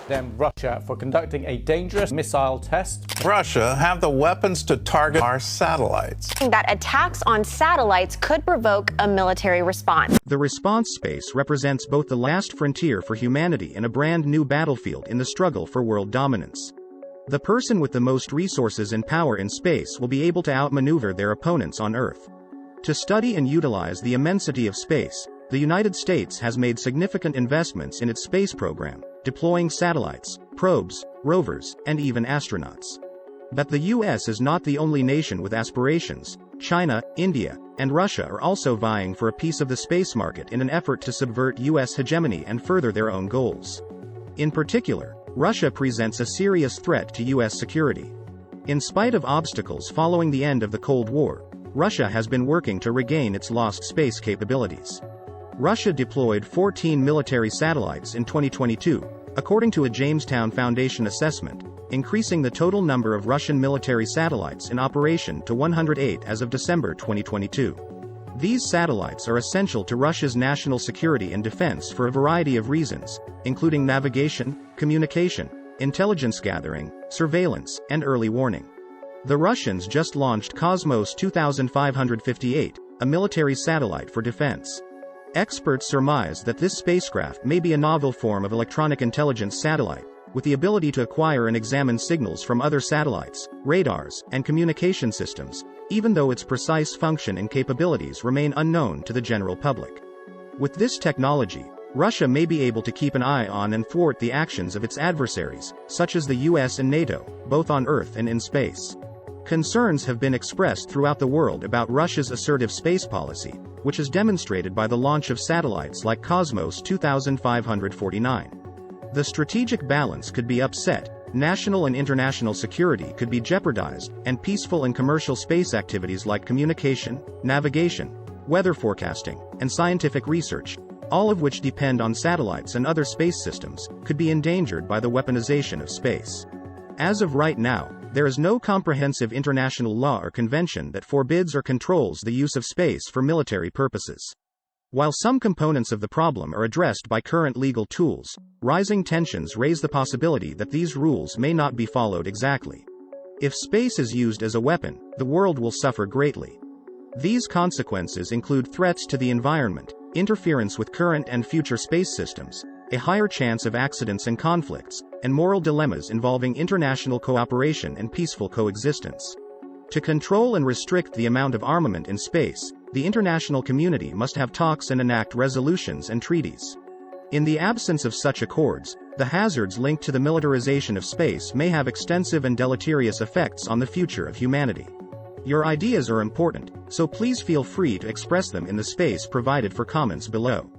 condemned Russia for conducting a dangerous missile test. Russia have the weapons to target our satellites. That attacks on satellites could provoke a military response. The response space represents both the last frontier for humanity and a brand new battlefield in the struggle for world dominance. The person with the most resources and power in space will be able to outmaneuver their opponents on Earth. To study and utilize the immensity of space, the United States has made significant investments in its space program, deploying satellites, probes, rovers, and even astronauts. But the US is not the only nation with aspirations. China, India, and Russia are also vying for a piece of the space market in an effort to subvert US hegemony and further their own goals. In particular, Russia presents a serious threat to US security. In spite of obstacles following the end of the Cold War, Russia has been working to regain its lost space capabilities. Russia deployed 14 military satellites in 2022, according to a Jamestown Foundation assessment, increasing the total number of Russian military satellites in operation to 108 as of December 2022. These satellites are essential to Russia's national security and defense for a variety of reasons, including navigation, communication, intelligence gathering, surveillance, and early warning. The Russians just launched Cosmos 2558, a military satellite for defense. Experts surmise that this spacecraft may be a novel form of electronic intelligence satellite, with the ability to acquire and examine signals from other satellites, radars, and communication systems, even though its precise function and capabilities remain unknown to the general public. With this technology, Russia may be able to keep an eye on and thwart the actions of its adversaries, such as the US and NATO, both on Earth and in space. Concerns have been expressed throughout the world about Russia's assertive space policy, which is demonstrated by the launch of satellites like Cosmos 2549. The strategic balance could be upset, national and international security could be jeopardized, and peaceful and commercial space activities like communication, navigation, weather forecasting, and scientific research, all of which depend on satellites and other space systems, could be endangered by the weaponization of space. As of right now, there is no comprehensive international law or convention that forbids or controls the use of space for military purposes. While some components of the problem are addressed by current legal tools, rising tensions raise the possibility that these rules may not be followed exactly. If space is used as a weapon, the world will suffer greatly. These consequences include threats to the environment, interference with current and future space systems, a higher chance of accidents and conflicts, and moral dilemmas involving international cooperation and peaceful coexistence. To control and restrict the amount of armament in space, the international community must have talks and enact resolutions and treaties. In the absence of such accords, the hazards linked to the militarization of space may have extensive and deleterious effects on the future of humanity. Your ideas are important, so please feel free to express them in the space provided for comments below.